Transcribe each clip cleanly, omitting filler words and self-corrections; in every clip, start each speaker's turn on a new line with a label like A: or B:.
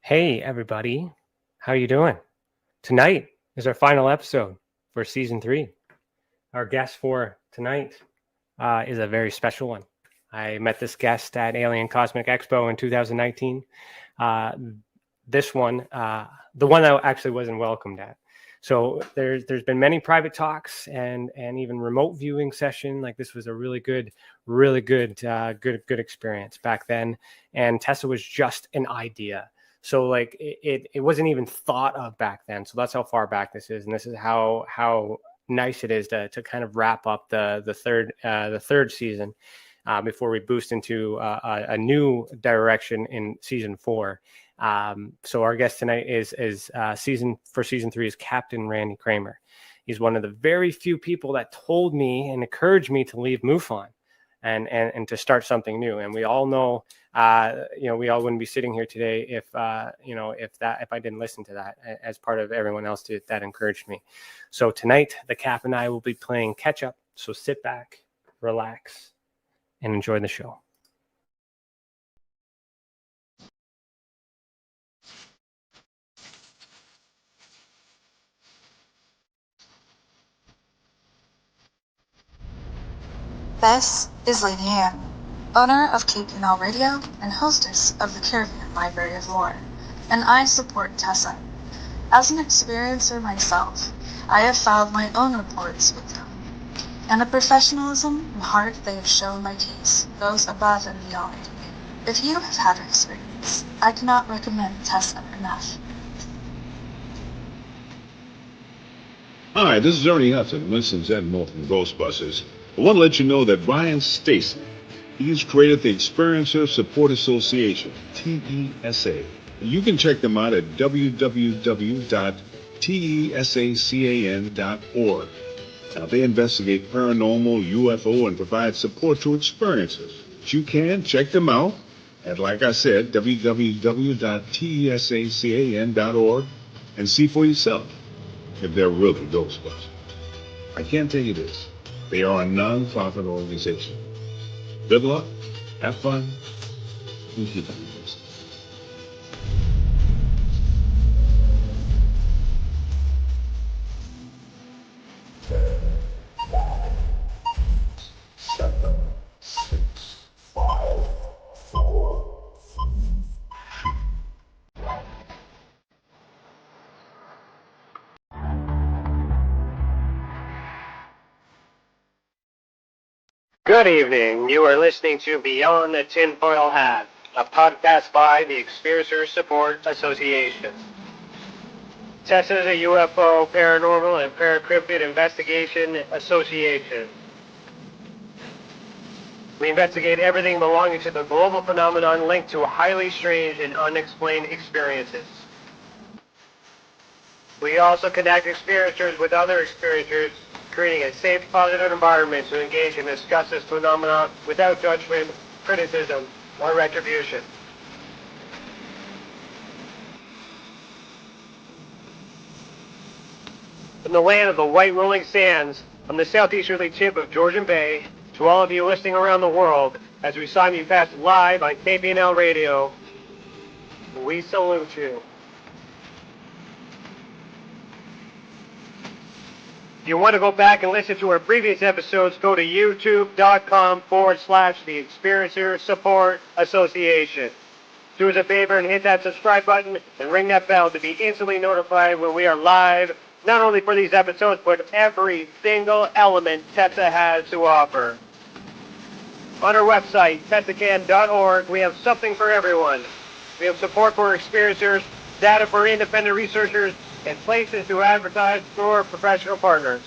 A: Hey everybody, how you doing? Tonight is our final episode for season 3. Our guest for tonight is a very special one. I met this guest at Alien Cosmic Expo in 2019. This one, the one I actually wasn't welcomed at. So there's been many private talks and even remote viewing session. Like this was a really good experience back then. And Tessa was just an idea. So like it wasn't even thought of back then. So that's how far back this is, and this is how nice it is to kind of wrap up the third season before we boost into a new direction in season 4. So our guest tonight is season 3 is Captain Randy Cramer. He's one of the very few people that told me and encouraged me to leave MUFON and to start something new. And we all know, we all wouldn't be sitting here today if I didn't listen to that as part of everyone else that encouraged me. So tonight, the Cap and I will be playing catch up. So sit back, relax, and enjoy the show.
B: This is Lady Anne, owner of Cape Canal Radio and hostess of the Caribbean Library of Lore, and I support Tessa. As an experiencer myself, I have filed my own reports with them, and the professionalism and heart they have shown my case goes above and beyond. If you have had experience, I cannot recommend Tessa enough.
C: Hi, this is Ernie Hudson, Winston's Admiral from Ghostbusters. I want to let you know that Brian Stacy, he's created the Experiencer Support Association, TESA. You can check them out at www.tesacan.org. Now, they investigate paranormal, UFO, and provide support to experiencers. You can check them out at, like I said, www.tesacan.org and see for yourself if they're really Ghostbusters. I can tell you this. They are a non-profit organization. Good luck. Have fun. And keep on this.
A: Good evening. You are listening to Beyond the Tinfoil Hat, a podcast by the Experiencer Support Association. Tessa is a UFO, paranormal, and paracryptid investigation association. We investigate everything belonging to the global phenomenon linked to highly strange and unexplained experiences. We also connect experiencers with other experiencers, creating a safe, positive environment to engage and discuss this phenomenon without judgment, criticism, or retribution. From the land of the white rolling sands, from the southeasterly tip of Georgian Bay, to all of you listening around the world, as we simulcast live on KPNL Radio, we salute you. If you want to go back and listen to our previous episodes, go to youtube.com/the Experiencer Support Association. Do us a favor and hit that subscribe button and ring that bell to be instantly notified when we are live, not only for these episodes, but every single element Tessa has to offer. On our website, tessacan.org, we have something for everyone. We have support for experiencers, data for independent researchers, and places to advertise for professional partners.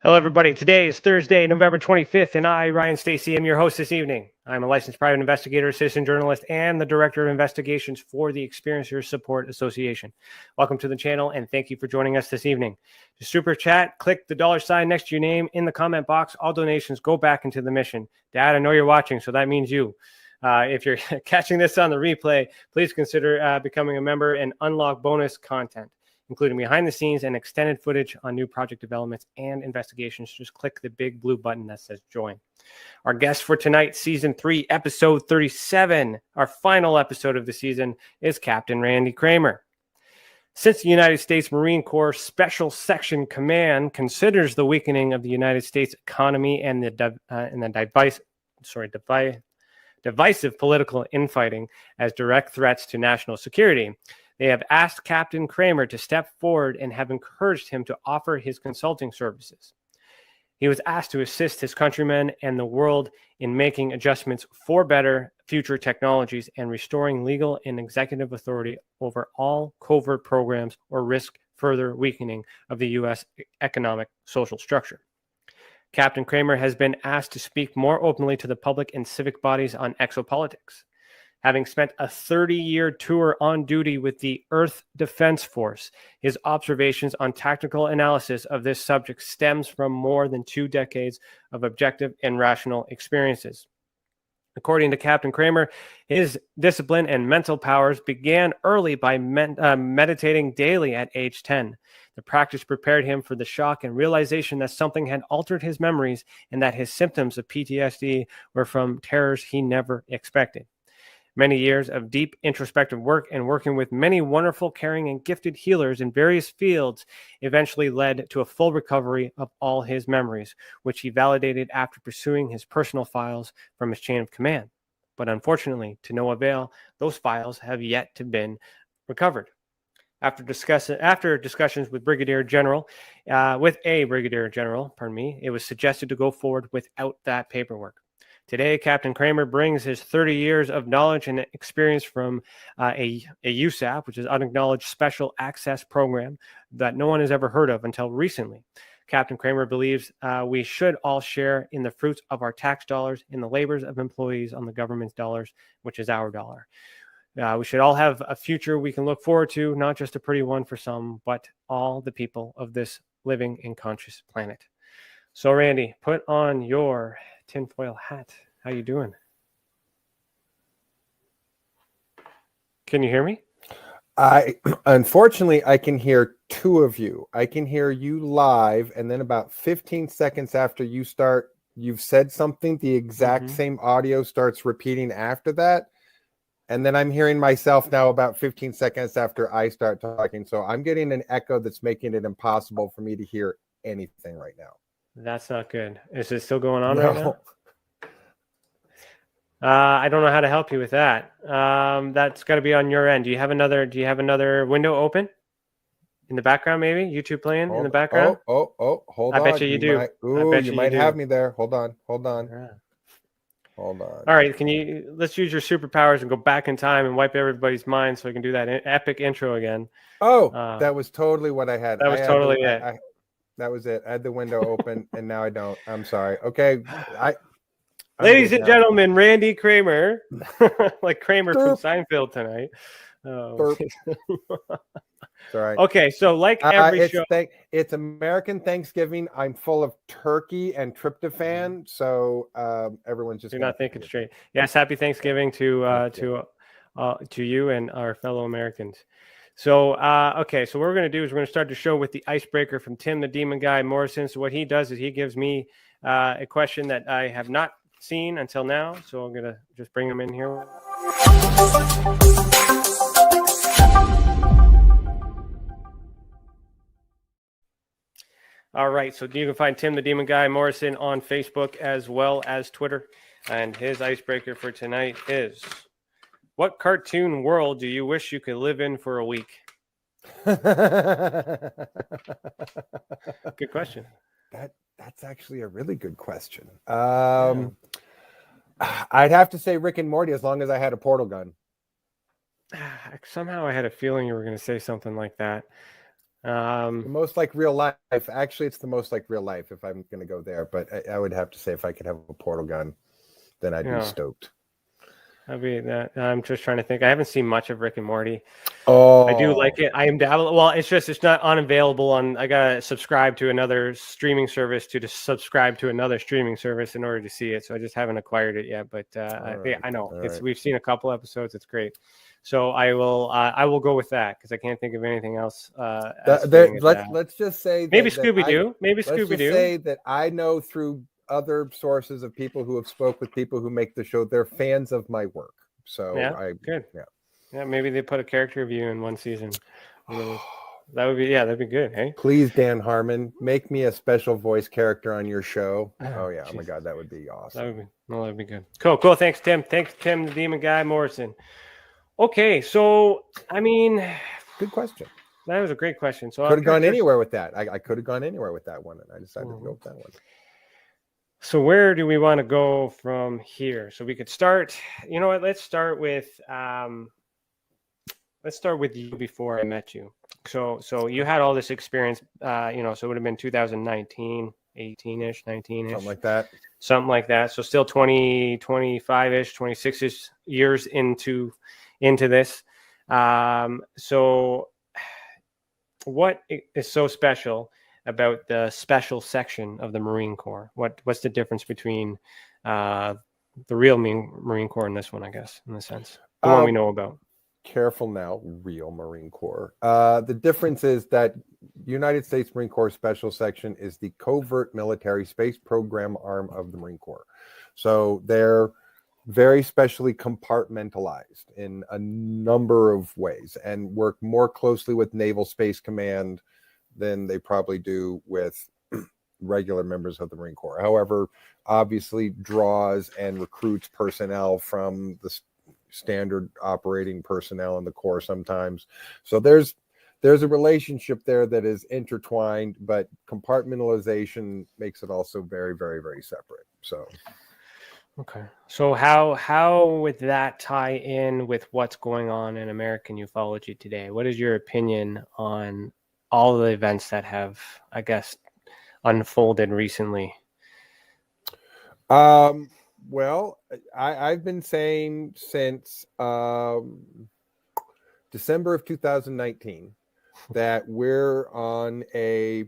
A: Hello, everybody. Today is Thursday, November 25th, and I, Ryan Stacy, am your host this evening. I'm a licensed private investigator, citizen journalist, and the director of investigations for the Experiencers Support Association. Welcome to the channel, and thank you for joining us this evening. To super chat, click the $ next to your name in the comment box. All donations go back into the mission. Dad, I know you're watching, so that means you. If you're catching this on the replay, please consider becoming a member and unlock bonus content, including behind the scenes and extended footage on new project developments and investigations. Just click the big blue button that says join. Our guest for tonight, season 3, episode 37, our final episode of the season, is Captain Randy Cramer. Since the United States Marine Corps Special Section Command considers the weakening of the United States economy and the divisive political infighting as direct threats to national security, they have asked Captain Cramer to step forward and have encouraged him to offer his consulting services. He was asked to assist his countrymen and the world in making adjustments for better future technologies and restoring legal and executive authority over all covert programs or risk further weakening of the U.S. economic social structure. Captain Cramer has been asked to speak more openly to the public and civic bodies on exopolitics. Having spent a 30-year tour on duty with the Earth Defense Force, his observations on tactical analysis of this subject stems from more than 2 decades of objective and rational experiences. According to Captain Cramer, his discipline and mental powers began early by meditating daily at age 10. The practice prepared him for the shock and realization that something had altered his memories and that his symptoms of PTSD were from terrors he never expected. Many years of deep introspective work and working with many wonderful, caring, and gifted healers in various fields eventually led to a full recovery of all his memories, which he validated after pursuing his personal files from his chain of command. But unfortunately, to no avail, those files have yet to been recovered. After discussions with a brigadier general, it was suggested to go forward without that paperwork. Today, Captain Cramer brings his 30 years of knowledge and experience from a USAP, which is Unacknowledged Special Access Program, that no one has ever heard of until recently. Captain Cramer believes we should all share in the fruits of our tax dollars, in the labors of employees on the government's dollars, which is our dollar. We should all have a future we can look forward to, not just a pretty one for some, but all the people of this living and conscious planet. So, Randy, put on your tinfoil hat. How you doing? Can you hear me?
D: Unfortunately, I can hear 2 of you. I can hear you live, and then about 15 seconds after you start, you've said something, the exact same audio starts repeating after that. And then I'm hearing myself now about 15 seconds after I start talking. So I'm getting an echo that's making it impossible for me to hear anything right now.
A: That's not good. Is it still going on right now? I don't know how to help you with that. That's got to be on your end. Do you have another window open in the background? Maybe YouTube playing in the background.
D: Hold on.
A: I bet you do.
D: You might have me there. Hold on.
A: Yeah.
D: Hold on.
A: All right, let's use your superpowers and go back in time and wipe everybody's mind so we can do that epic intro again.
D: That was totally what I had.
A: That was totally it.
D: That was it. I had the window open and now I don't. I'm sorry. Okay.
A: Ladies and gentlemen, Randy Cramer, like Kramer from Seinfeld tonight. Oh.
D: Sorry.
A: Okay, so like every show,
D: it's American Thanksgiving. I'm full of turkey and tryptophan, so everyone's just.
A: You're not thinking straight. Yes, happy Thanksgiving to you and our fellow Americans. So okay, so what we're going to do is we're going to start the show with the icebreaker from Tim the Demon Guy Morrison. So what he does is he gives me a question that I have not seen until now. So I'm going to just bring him in here. All right, so you can find Tim the Demon Guy Morrison on Facebook as well as Twitter. And his icebreaker for tonight is, what cartoon world do you wish you could live in for a week? Good question.
D: That's actually a really good question. I'd have to say Rick and Morty as long as I had a portal gun.
A: Somehow I had a feeling you were going to say something like that.
D: The most like real life. Actually, it's the most like real life if I'm going to go there. But I would have to say if I could have a portal gun, then I'd be stoked.
A: I'd be that. I'm just trying to think. I haven't seen much of Rick and Morty.
D: Oh,
A: I do like it. I am dabbling. Well, it's not unavailable on. I gotta subscribe to another streaming service to subscribe to another streaming service in order to see it. So I just haven't acquired it yet. But I know we've seen a couple episodes. It's great. So I will go with that because I can't think of anything else.
D: Let's just say
A: maybe Scooby Doo. Maybe Scooby Doo.
D: Say that I know through other sources of people who have spoke with people who make the show. They're fans of my work. So
A: good. Yeah, maybe they put a character review in one season. That'd be good. Hey,
D: please, Dan Harmon, make me a special voice character on your show. Oh yeah, oh my God, that would be awesome.
A: That'd be good. Cool. Thanks, Tim. Thanks, Tim, the Demon Guy Morrison. Okay, so I mean,
D: good question.
A: That was a great question. So
D: could have gone anywhere with that. I could have gone anywhere with that one, and I decided to go with that one.
A: So where do we want to go from here? So we could start. You know what? Let's start with you before I met you. So you had all this experience. So it would have been 2019, 18-ish, 19-ish, something like that. So still 20, 25-ish, 26-ish years into this. So what is so special about the special section of the Marine Corps? What's the difference between the real Marine Corps and this one, I guess, in a sense, the one we know about?
D: Careful now, real Marine Corps. The difference is that United States Marine Corps Special Section is the covert military space program arm of the Marine Corps. So they're very specially compartmentalized in a number of ways and work more closely with Naval Space Command than they probably do with regular members of the Marine Corps. However, obviously draws and recruits personnel from the standard operating personnel in the Corps sometimes. So there's a relationship there that is intertwined, but compartmentalization makes it also very, very, very separate. So
A: okay. So how would that tie in with what's going on in American ufology today? What is your opinion on all the events that have, I guess, unfolded recently?
D: Well, I've been saying since December of 2019 that we're on a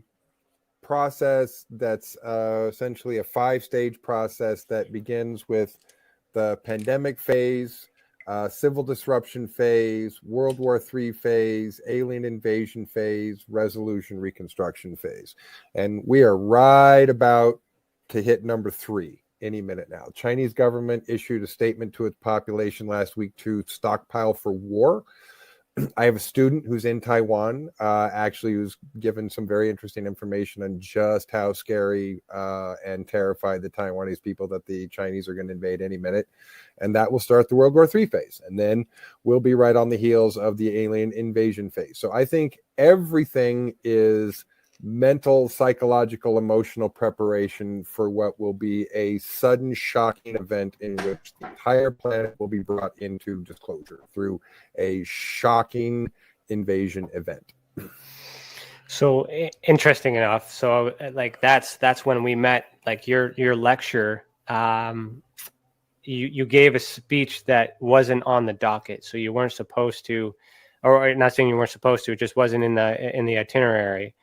D: process that's essentially a 5-stage process that begins with the pandemic phase, civil disruption phase, World War III phase, alien invasion phase, resolution reconstruction phase. And we are right about to hit number 3 any minute now. Chinese government issued a statement to its population last week to stockpile for war. I have a student who's in Taiwan, actually, who's given some very interesting information on just how scary and terrified the Taiwanese people that the Chinese are going to invade any minute. And that will start the World War III phase. And then we'll be right on the heels of the alien invasion phase. So I think everything is mental, psychological, emotional preparation for what will be a sudden, shocking event in which the entire planet will be brought into disclosure through a shocking invasion event.
A: So interesting enough. So like that's when we met. Like your lecture, you gave a speech that wasn't on the docket, so you weren't supposed to, or not saying you weren't supposed to, it just wasn't in the itinerary.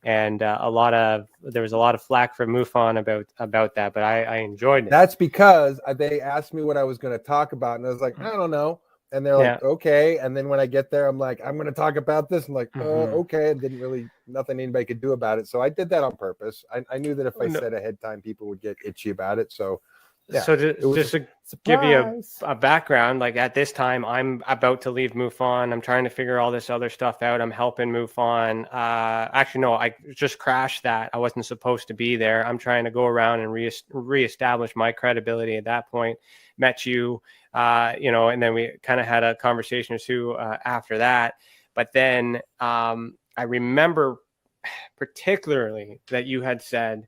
A: And there was a lot of flack from MUFON about that, but I enjoyed it.
D: That's because they asked me what I was going to talk about, and I was like, I don't know. And they're like, okay. And then when I get there, I'm like, I'm going to talk about this. I'm like, okay. And nothing anybody could do about it. So I did that on purpose. I knew that if I said ahead of time, people would get itchy about it. So yeah.
A: So just to give you a background, like at this time, I'm about to leave MUFON. I'm trying to figure all this other stuff out. I'm helping MUFON. Actually, no, I just crashed that. I wasn't supposed to be there. I'm trying to go around and reestablish my credibility at that point. Met you, and then we kind of had a conversation or two after that. But then I remember particularly that you had said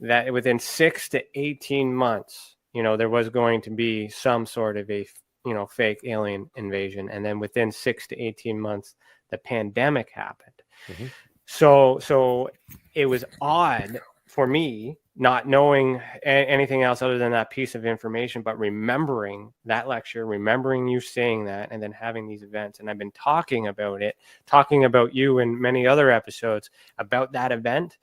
A: that within 6 to 18 months, there was going to be some sort of a, fake alien invasion. And then within 6 to 18 months, the pandemic happened. Mm-hmm. So it was odd for me not knowing anything else other than that piece of information, but remembering that lecture, remembering you saying that, and then having these events. And I've been talking about you in many other episodes about that event.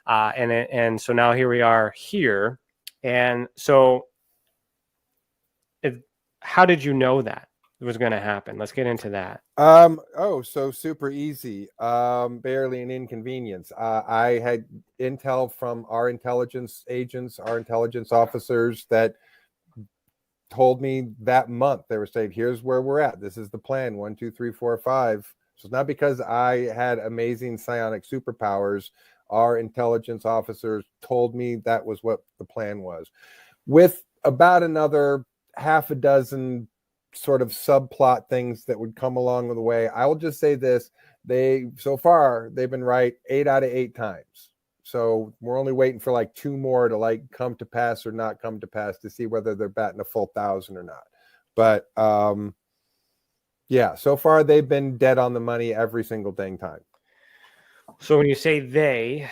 A: And so now here we are here. And so how did you know that it was going to happen? Let's get into that.
D: So super easy. Barely an inconvenience. I had intel from our intelligence agents, our intelligence officers that told me that month. They were saying, here's where we're at. This is the plan. 1, 2, 3, 4, 5. So it's not because I had amazing psionic superpowers. Our intelligence officers told me that was what the plan was. With about another half a dozen sort of subplot things that would come along the way. I will just say this. So far, they've been right 8 out of 8 times. So we're only waiting for like 2 more to like come to pass or not come to pass to see whether they're batting a full 1,000 or not. But yeah, so far they've been dead on the money every single dang time.
A: So when you say they,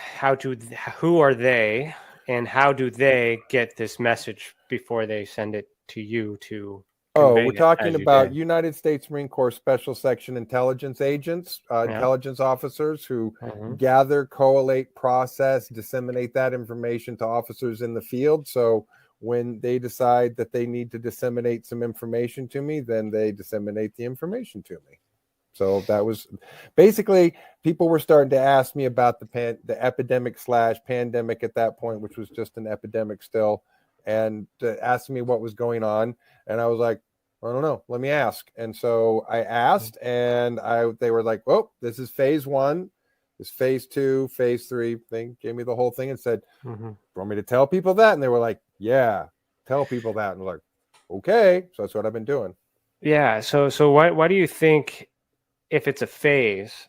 A: who are they, and how do they get this message before they send it to you to convey
D: we're
A: it,
D: talking
A: as you
D: about
A: did?
D: United States Marine Corps Special Section intelligence agents, intelligence officers who gather, collate, process, disseminate that information to officers in the field. So when they decide that they need to disseminate some information to me, then they disseminate the information to me. So that was basically, people were starting to ask me about the epidemic/pandemic at that point, which was just an epidemic still, and asking me what was going on. And I was like, I don't know, let me ask. And so I asked, and they were like, well, this is phase 1, this phase 2, phase 3 thing. Gave me the whole thing and said, want me to tell people that? And they were like, yeah, tell people that. And I'm like, okay. So that's what I've been doing.
A: Yeah. So why do you think, if it's a phase,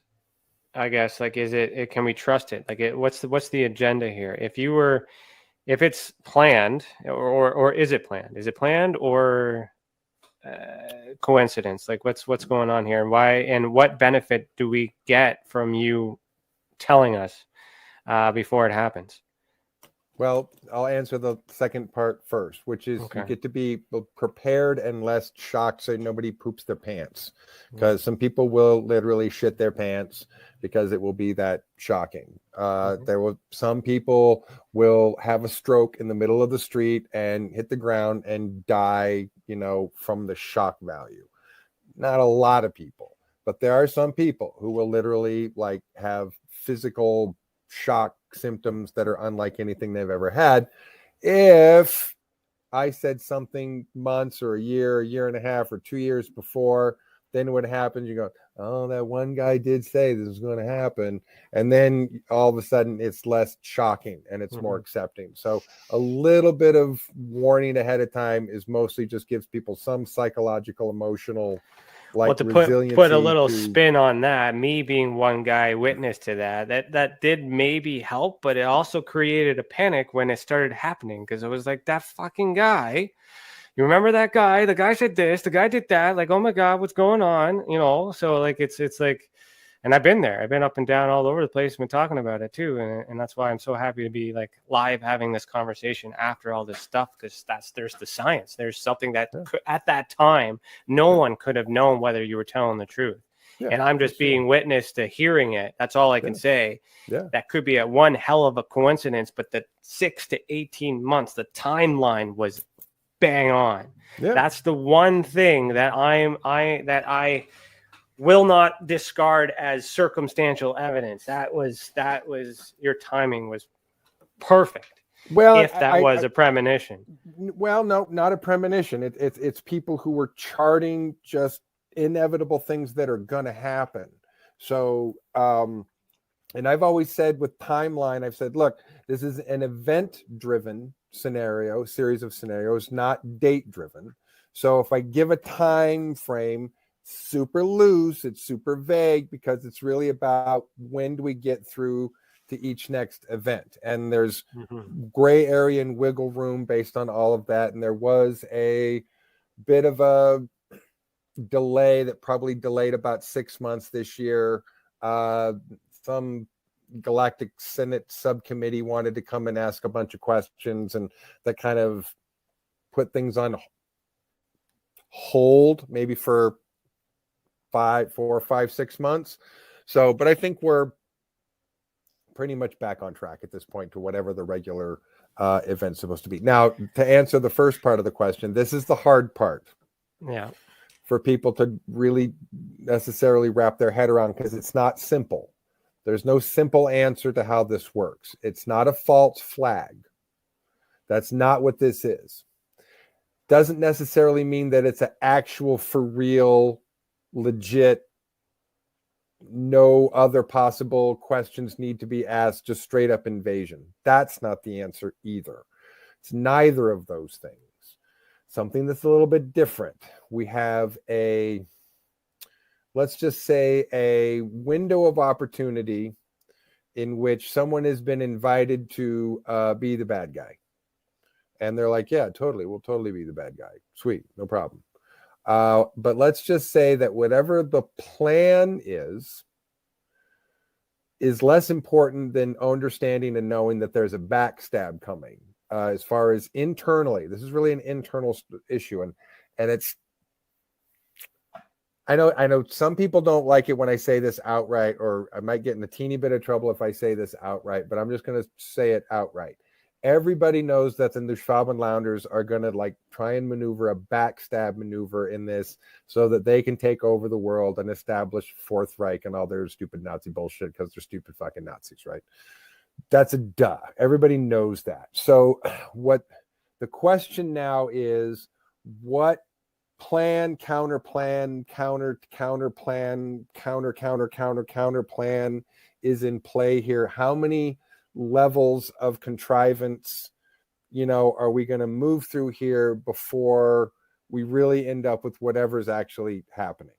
A: I guess, like, can we trust it? Like, what's the agenda here? If it's planned, or is it planned? Is it planned or coincidence? Like, what's going on here, and why, and what benefit do we get from you telling us before it happens?
D: Well, I'll answer the second part first, which is you get to be prepared and less shocked so nobody poops their pants, because some people will literally shit their pants because it will be that shocking. Some people will have a stroke in the middle of the street and hit the ground and die, from the shock value. Not a lot of people, but there are some people who will literally like have physical shock symptoms that are unlike anything they've ever had. If I said something months or a year and a half or 2 years before, then what happens, you go, oh, that one guy did say this is going to happen. And then all of a sudden it's less shocking and it's more accepting. So a little bit of warning ahead of time is mostly just gives people some psychological, emotional, like,
A: to
D: resiliency.
A: put a little spin on that, me being one guy witness to that did maybe help, but it also created a panic when it started happening, because it was like, that fucking guy, you remember that guy? The guy said this, the guy did that. Like, oh my God, what's going on? So like it's like, and I've been there. I've been up and down all over the place, been talking about it too. And that's why I'm so happy to be like live having this conversation after all this stuff, because there's the science. There's something that at that time, no one could have known whether you were telling the truth. And I'm just being witness to hearing it. That's all I can say. That could be a one hell of a coincidence, but the 6 to 18 months, the timeline was bang on. That's the one thing that I will not discard as circumstantial evidence. That was your timing was perfect.
D: Well,
A: if that was a premonition.
D: Well, no, not a premonition. It's people who were charting just inevitable things that are going to happen. So, and I've always said with timeline, I've said, look, this is an event-driven series of scenarios, not date-driven. So if I give a time frame, super loose, it's super vague, because it's really about when do we get through to each next event, and there's gray area and wiggle room based on all of that. And there was a bit of a delay that probably delayed about 6 months this year. Some Galactic Senate subcommittee wanted to come and ask a bunch of questions, and that kind of put things on hold maybe for 4, 5, 6 months. So, but I think we're pretty much back on track at this point to whatever the regular event's supposed to be. Now, to answer the first part of the question, this is the hard part.
A: Yeah.
D: For people to really necessarily wrap their head around, because it's not simple. There's no simple answer to how this works. It's not a false flag. That's not what this is. Doesn't necessarily mean that it's an actual, for real, legit, no other possible questions need to be asked, just straight up invasion. That's not the answer either. It's neither of those things. Something that's a little bit different. We have let's just say a window of opportunity in which someone has been invited to be the bad guy. And they're like, yeah, totally. We'll totally be the bad guy. Sweet. No problem. But let's just say that whatever the plan is less important than understanding and knowing that there's a backstab coming. As far as internally, this is really an internal issue. And it's, I know some people don't like it when I say this outright, or I might get in a teeny bit of trouble if I say this outright, but I'm just going to say it outright. Everybody knows that the Schwabenlanders are going to try and maneuver a backstab maneuver in this so that they can take over the world and establish Fourth Reich and all their stupid Nazi bullshit because they're stupid fucking Nazis, right? That's a duh. Everybody knows that. So what the question now is, what plan, counter plan, counter plan, counter plan is in play here? How many levels of contrivance, are we going to move through here before we really end up with whatever's actually happening?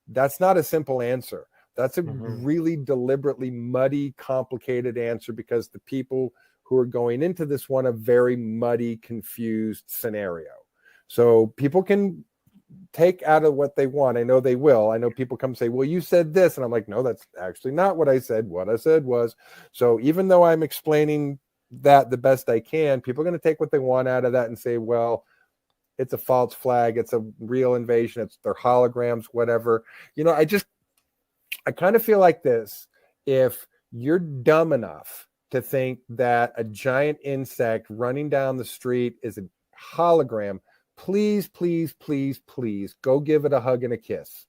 D: That's not a simple answer. That's a really deliberately muddy, complicated answer, because the people who are going into this want a very muddy, confused scenario. So people can take out of what they want. I know they will. I know people come say, well, you said this. And I'm like, no, that's actually not what I said. What I said was, so even though I'm explaining that the best I can, people are going to take what they want out of that and say, well, it's a false flag. It's a real invasion. It's their holograms, whatever. I kind of feel like this. If you're dumb enough to think that a giant insect running down the street is a hologram, please, please, please, please go give it a hug and a kiss.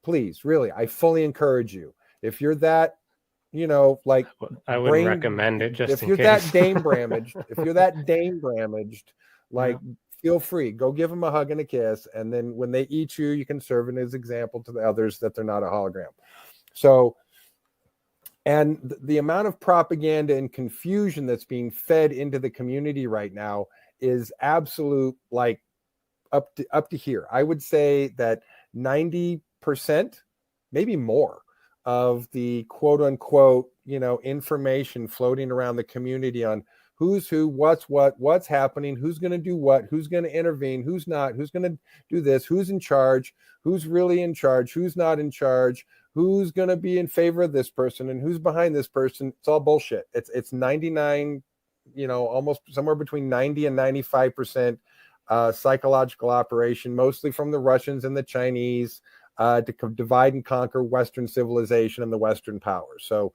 D: Please, really, I fully encourage you. If you're that,
A: I wouldn't recommend it, just
D: if
A: in
D: you're
A: case.
D: that Dame Bramaged, feel free, go give them a hug and a kiss, and then when they eat you, you can serve it as example to the others that they're not a hologram. So, and the amount of propaganda and confusion that's being fed into the community right now is absolute, up to here. I would say that 90%, maybe more, of the quote unquote, information floating around the community on who's who, what's happening, who's going to do what, who's going to intervene, who's not, who's going to do this, who's in charge, who's really in charge, who's not in charge, who's going to be in favor of this person and who's behind this person. It's all bullshit. It's 99, almost somewhere between 90 and 95% psychological operation, mostly from the Russians and the Chinese, to divide and conquer Western civilization and the Western powers. So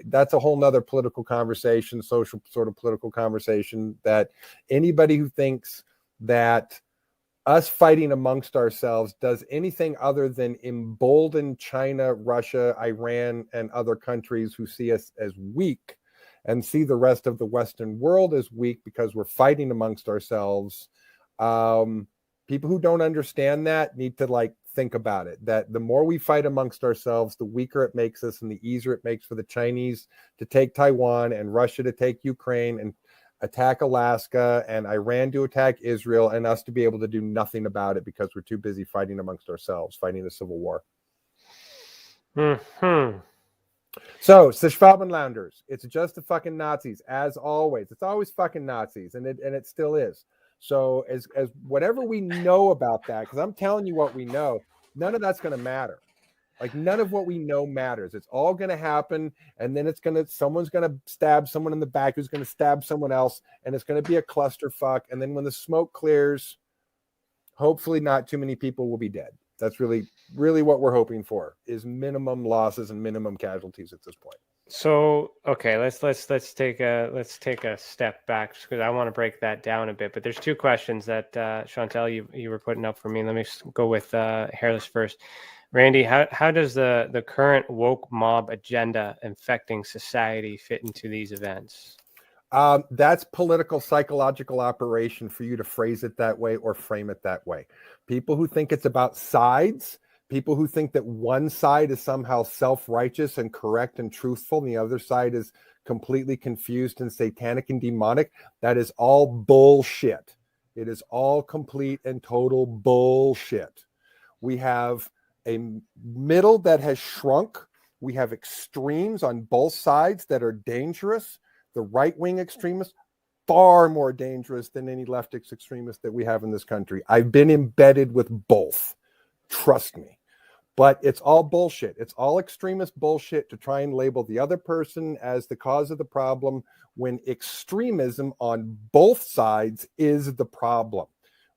D: that's a whole nother political conversation, social sort of political conversation, that anybody who thinks that us fighting amongst ourselves does anything other than embolden China, Russia, Iran, and other countries who see us as weak and see the rest of the Western world as weak because we're fighting amongst ourselves. People who don't understand that need to think about it, that the more we fight amongst ourselves, the weaker it makes us and the easier it makes for the Chinese to take Taiwan and Russia to take Ukraine and attack Alaska and Iran to attack Israel, and us to be able to do nothing about it because we're too busy fighting amongst ourselves, fighting a civil war. So, the Schwabenlanders, it's just the fucking Nazis, as always. It's always fucking Nazis, and it still is. So as whatever we know about that, because I'm telling you what we know, none of that's going to matter. Like none of what we know matters. It's all going to happen. And then someone's going to stab someone in the back who's going to stab someone else. And it's going to be a clusterfuck. And then when the smoke clears, hopefully not too many people will be dead. That's really, really what we're hoping for, is minimum losses and minimum casualties at this point.
A: So, okay, let's take a step back because I want to break that down a bit. But there's two questions that Chantel you were putting up for me. Let me go with Hairless first. Randy, how does the current woke mob agenda infecting society fit into these events?
D: That's political psychological operation for you to phrase it that way or frame it that way. People who think it's about sides, people who think that one side is somehow self-righteous and correct and truthful, and the other side is completely confused and satanic and demonic, that is all bullshit. It is all complete and total bullshit. We have a middle that has shrunk. We have extremes on both sides that are dangerous. The right-wing extremists, far more dangerous than any leftist extremist that we have in this country. I've been embedded with both. Trust me. But it's all bullshit. It's all extremist bullshit to try and label the other person as the cause of the problem when extremism on both sides is the problem.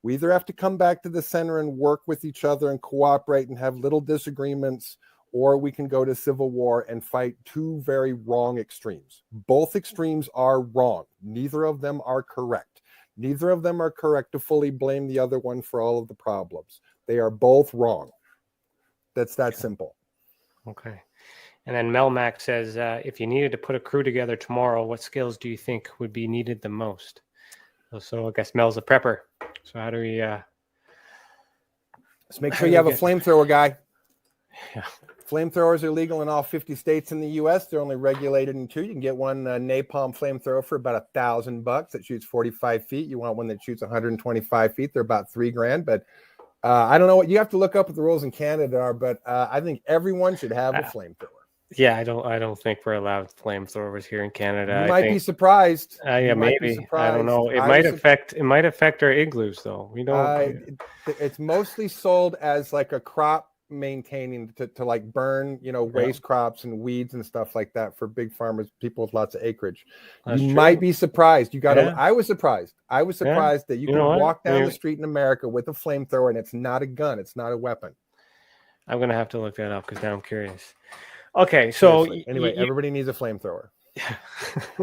D: We either have to come back to the center and work with each other and cooperate and have little disagreements, or we can go to civil war and fight two very wrong extremes. Both extremes are wrong. Neither of them are correct. Neither of them are correct to fully blame the other one for all of the problems. They are both wrong. That's that simple.
A: Okay. And then Melmac says, if you needed to put a crew together tomorrow, what skills do you think would be needed the most? So I guess Mel's a prepper. So how do we...
D: Let's make sure you have a flamethrower guy.
A: Yeah.
D: Flamethrowers are legal in all 50 states in the U.S. They're only regulated in 2. You can get one napalm flamethrower for about $1,000 that shoots 45 feet. You want one that shoots 125 feet. They're about $3,000. But I don't know what you have to look up what the rules in Canada are, but I think everyone should have a flamethrower.
A: Yeah, I don't think we're allowed flamethrowers here in Canada.
D: You might be surprised.
A: Yeah, maybe. I don't know. It might affect our igloos though. We don't.
D: It's mostly sold as like a crop maintaining to like burn, waste crops and weeds and stuff like that for big farmers, people with lots of acreage. You might be surprised. I was surprised. That you can walk down the street in America with a flamethrower and it's not a gun. It's not a weapon.
A: I'm going to have to look that up because now I'm curious. Okay. So
D: anyway, everybody needs a flamethrower.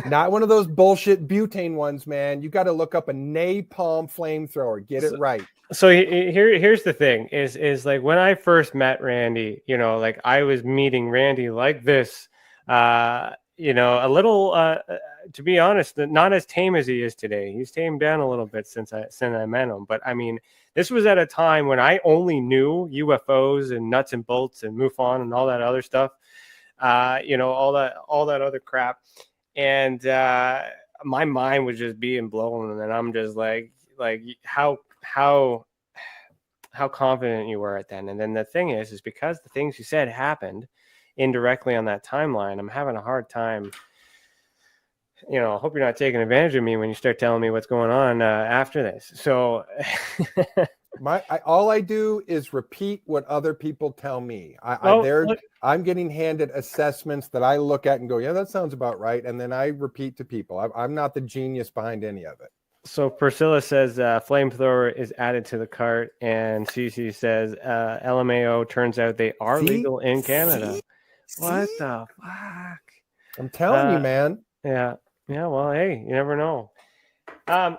D: Not one of those bullshit butane ones, man. You got to look up a napalm flamethrower. Get it right.
A: So here's the thing is like when I first met Randy, like I was meeting Randy like this, a little, to be honest, not as tame as he is today. He's tamed down a little bit since I met him. But I mean, this was at a time when I only knew UFOs and nuts and bolts and MUFON and all that other stuff, all that other crap. And my mind was just being blown. And I'm just like how confident you were at then. And then the thing is because the things you said happened indirectly on that timeline, I'm having a hard time. I hope you're not taking advantage of me when you start telling me what's going on after this. So
D: all I do is repeat what other people tell me. I'm getting handed assessments that I look at and go, yeah, that sounds about right. And then I repeat to people. I'm not the genius behind any of it.
A: So Priscilla says flamethrower is added to the cart, and Cece says LMAO turns out they are legal in Canada. What the fuck?
D: I'm telling you, man.
A: Yeah. Well, hey, you never know.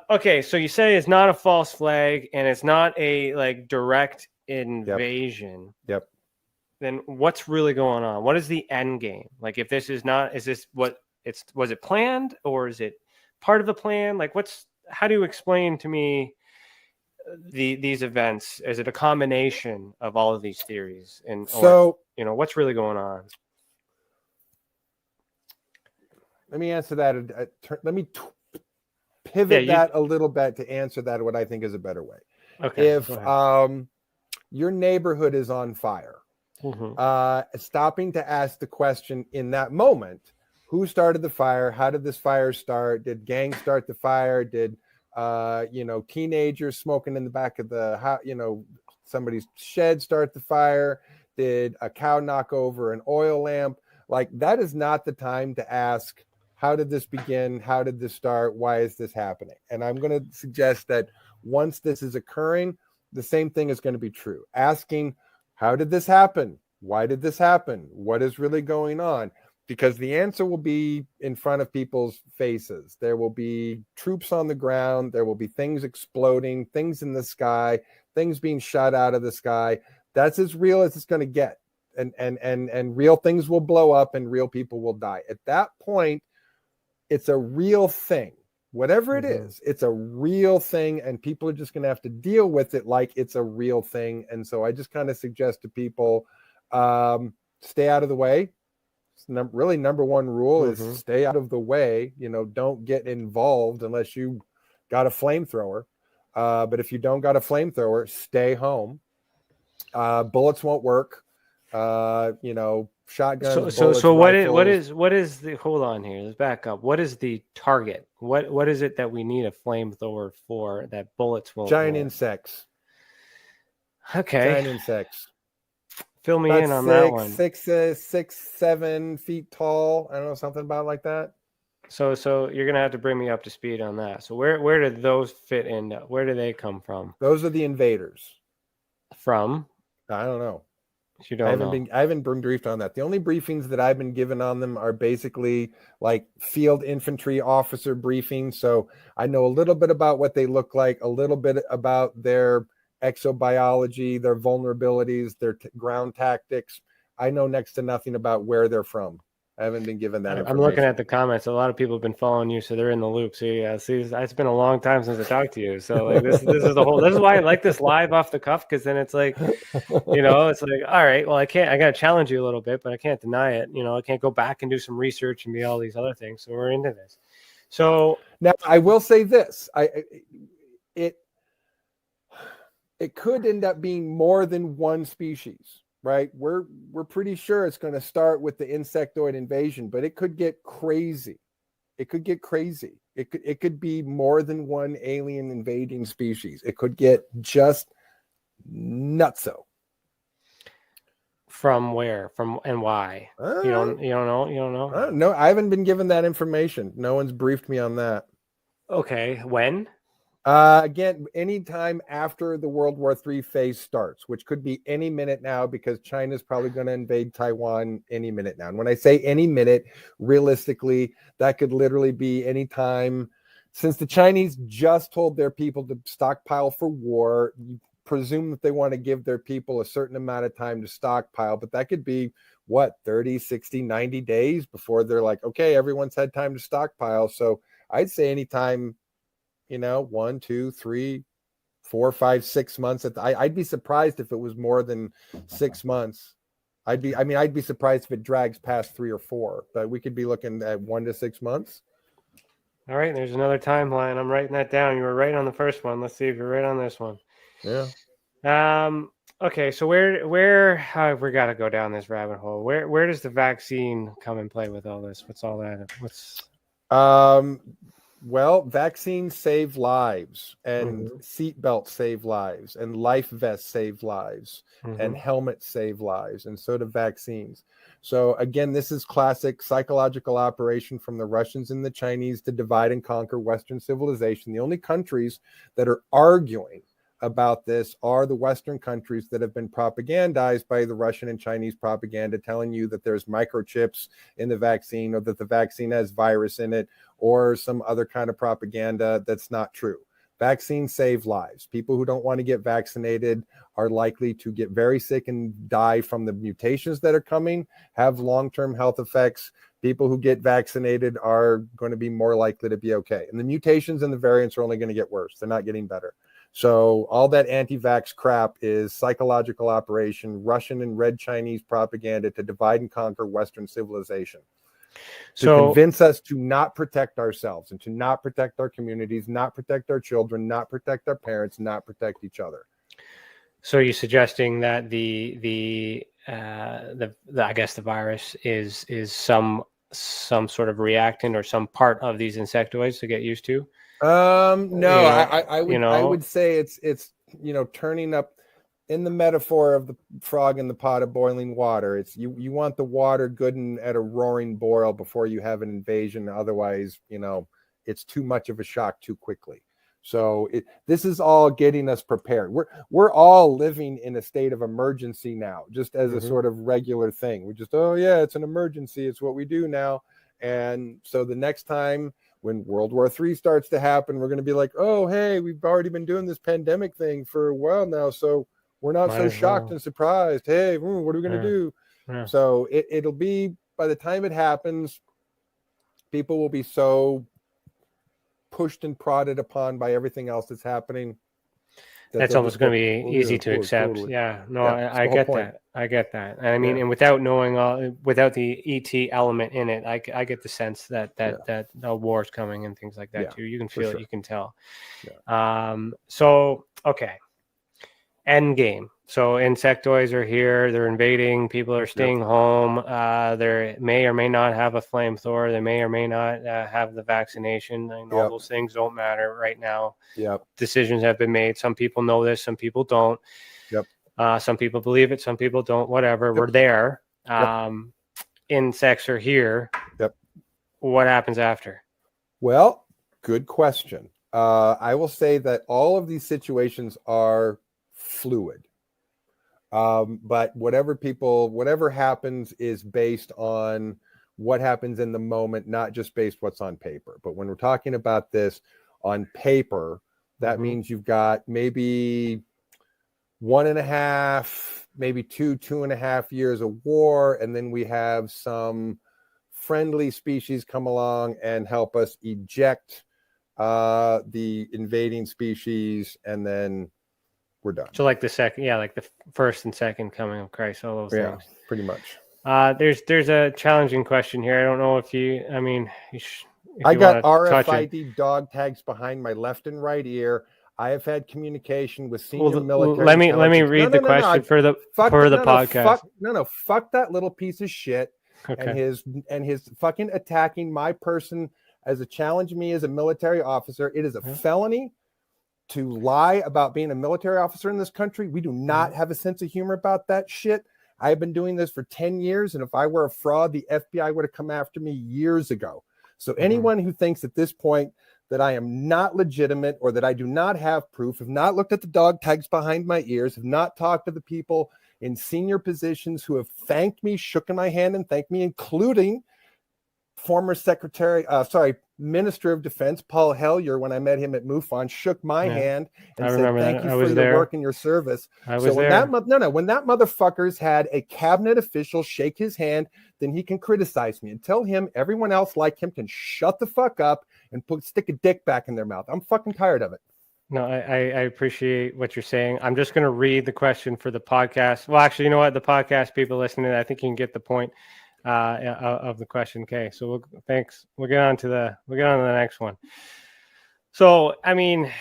A: Okay, so you say it's not a false flag, and it's not a direct invasion.
D: Yep.
A: Then what's really going on? What is the end game? Like, if this is not, is this what it's? Was it planned, or is it part of the plan? Like, how do you explain to me these events? Is it a combination of all of these theories? And what's really going on?
D: Let me answer that. Let me pivot that a little bit to answer that what I think is a better way.
A: Okay.
D: If your neighborhood is on fire, stopping to ask the question in that moment, who started the fire? How did this fire start? Did gangs start the fire? Did teenagers smoking in the back of the somebody's shed start the fire? Did a cow knock over an oil lamp? Like, that is not the time to ask, how did this begin? How did this start? Why is this happening? And I'm going to suggest that once this is occurring, the same thing is going to be true. Asking, how did this happen? Why did this happen? What is really going on? Because the answer will be in front of people's faces. There will be troops on the ground. There will be things exploding, things in the sky, things being shot out of the sky. That's as real as it's going to get. And real things will blow up and real people will die. At that point, it's a real thing. Whatever it is, it's a real thing, and people are just going to have to deal with it like it's a real thing. And so I just kind of suggest to people, stay out of the way. Really, number one rule is stay out of the way. Don't get involved unless you got a flamethrower. But if you don't got a flamethrower, stay home. Bullets won't work. Shotguns.
A: So what is the, hold on here, let's back up. What is the target? What is it that we need a flamethrower for that bullets won't
D: Giant
A: roll?
D: insects.
A: Okay.
D: Giant insects.
A: Fill me in on that one.
D: 6, 7 feet tall. I don't know, something about like that.
A: So you're gonna have to bring me up to speed on that. So where did those fit in? Where do they come from?
D: Those are the invaders.
A: From?
D: I don't know.
A: You don't know.
D: I haven't been briefed on that. The only briefings that I've been given on them are basically like field infantry officer briefings. So I know a little bit about what they look like, a little bit about their exobiology, their vulnerabilities, their ground tactics. I know next to nothing about where they're from. I haven't been given that information.
A: I'm looking at the comments. A lot of people have been following you, so they're in the loop. So yeah, see, it's been a long time since I talked to you. So like this is the whole. This is why I like this live off the cuff, because then it's like, it's like, all right, well, I got to challenge you a little bit, but I can't deny it. I can't go back and do some research and be all these other things. So we're into this. So
D: now I will say this: it could end up being more than one species. Right, we're pretty sure it's going to start with the insectoid invasion, but it could get crazy. It could be more than one alien invading species. It could get just nutso.
A: From where? From and why? You don't know.
D: No, I haven't been given that information. No one's briefed me on that.
A: Okay, when?
D: Again, anytime after the World War III phase starts, which could be any minute now, because China's probably going to invade Taiwan any minute now. And when I say any minute, realistically, that could literally be any time. Since the Chinese just told their people to stockpile for war, you presume that they want to give their people a certain amount of time to stockpile, but that could be 30, 60, 90 days before they're like, okay, everyone's had time to stockpile. So I'd say anytime, 1, 2, 3, 4, 5, 6 months. I'd be surprised if it was more than 6 months. I'd be surprised if it drags past 3 or 4, but we could be looking at 1 to 6 months.
A: All right, there's another timeline. I'm writing that down. You were right on the first one. Let's see if you're right on this one.
D: Yeah.
A: Okay, so where we got to go down this rabbit hole. Where does the vaccine come and play with all this? What's all that?
D: Well, vaccines save lives, and seatbelts save lives, and life vests save lives, and helmets save lives, and so do vaccines. So again, this is classic psychological operation from the Russians and the Chinese to divide and conquer Western civilization. The only countries that are arguing about this are the Western countries that have been propagandized by the Russian and Chinese propaganda, telling you that there's microchips in the vaccine, or that the vaccine has virus in it, or some other kind of propaganda that's not true. Vaccines save lives. People who don't want to get vaccinated are likely to get very sick and die from the mutations that are coming, have long-term health effects. People who get vaccinated are going to be more likely to be okay. And the mutations and the variants are only going to get worse. They're not getting better. So all that anti-vax crap is psychological operation, Russian and Red Chinese propaganda to divide and conquer Western civilization. To convince us to not protect ourselves and to not protect our communities, not protect our children, not protect our parents, not protect each other.
A: So you're suggesting that the I guess the virus is some sort of reactant or some part of these insectoids to get used to?
D: No, I would say it's turning up. in the metaphor of the frog in the pot of boiling water, it's you want the water good and at a roaring boil before you have an invasion. Otherwise, it's too much of a shock too quickly. So this is all getting us prepared. We're all living in a state of emergency now, just as a sort of regular thing. We just, oh yeah, it's an emergency. It's what we do now. And so the next time when World War III starts to happen, we're going to be like, oh, hey, we've already been doing this pandemic thing for a while now. So we're not so shocked and surprised. Hey, what are we going to do? Yeah. So it'll be, by the time it happens, people will be so pushed and prodded upon by everything else that's happening.
A: That's almost going to be easy to accept. Totally. Yeah, no, yeah, I get that. I get that. And I mean, and without knowing without the ET element in it, I get the sense that a war is coming and things like that too. You can feel it. You can tell. Yeah. So, okay. End game. So insectoids are here. They're invading. People are staying home. They may or may not have a flamethrower. They may or may not have the vaccination. I know all those things don't matter right now. Yep. Decisions have been made. Some people know this. Some people don't. Yep. Some people believe it. Some people don't. Whatever. Yep. We're there. Insects are here. Yep. What happens after?
D: Well, good question. I will say that all of these situations are fluid. But whatever happens is based on what happens in the moment, not just based what's on paper. But when we're talking about this on paper, that means you've got maybe 1.5, maybe 2.5 years of war. And then we have some friendly species come along and help us eject the invading species. And then we're done.
A: So like the second, like the first and second coming of Christ, all those things.
D: Pretty much.
A: There's a challenging question here. I don't know if
D: I got RFID dog tags behind my left and right ear. I have had communication with senior military.
A: Let me read the question for the podcast.
D: Fuck that little piece of shit. Okay. and his fucking attacking my person as a challenge me as a military officer. It is a felony to lie about being a military officer in this country. We do not have a sense of humor about that shit. I've been doing this for 10 years, and if I were a fraud, the FBI would have come after me years ago. So anyone who thinks at this point that I am not legitimate or that I do not have proof, have not looked at the dog tags behind my ears, have not talked to the people in senior positions who have thanked me, shook my hand and thanked me, including former Minister of Defense Paul Hellyer, when I met him at MUFON, shook my hand and said, "Thank you for your work and your service." When that motherfucker's had a cabinet official shake his hand, then he can criticize me. Until him, everyone else like him can shut the fuck up and stick a dick back in their mouth. I'm fucking tired of it.
A: No, I appreciate what you're saying. I'm just going to read the question for the podcast. Well, actually, you know what? The podcast people listening, I think you can get the point of the question. Okay, so thanks. We'll get on to the next one. So, I mean,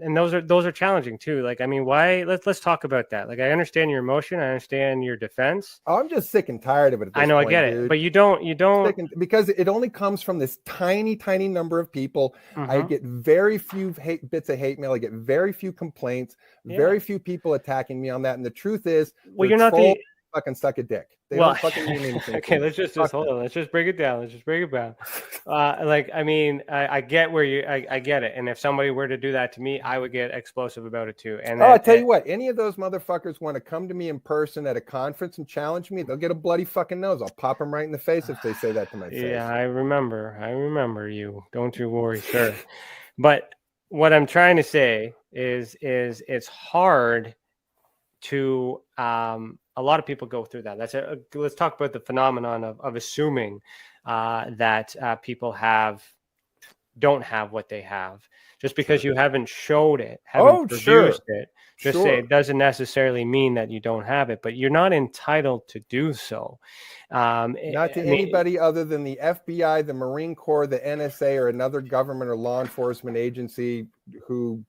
A: and those are challenging too. Like, I mean, why? Let's talk about that. Like, I understand your emotion. I understand your defense.
D: Oh, I'm just sick and tired of it.
A: I know, I get it, but you don't
D: because it only comes from this tiny number of people. I get very few bits of hate mail. I get very few complaints. Very few people attacking me on that. And the truth is,
A: well, you're not the
D: fucking suck a dick. They don't fucking mean anything.
A: Okay, let's just hold on. Let's just break it down. Like, I mean, I get where I get it. And if somebody were to do that to me, I would get explosive about it too. And
D: I'll tell you what, any of those motherfuckers want to come to me in person at a conference and challenge me, they'll get a bloody fucking nose. I'll pop them right in the face if they say that to my face.
A: Yeah, I remember you. Don't you worry, sir. But what I'm trying to say is it's hard to a lot of people go through that. Let's talk about the phenomenon of assuming that people don't have what they have just because you haven't showed it, haven't produced it. Just say it doesn't necessarily mean that you don't have it, but you're not entitled to do so.
D: Not to anybody other than the FBI, the Marine Corps, the NSA, or another government or law enforcement agency who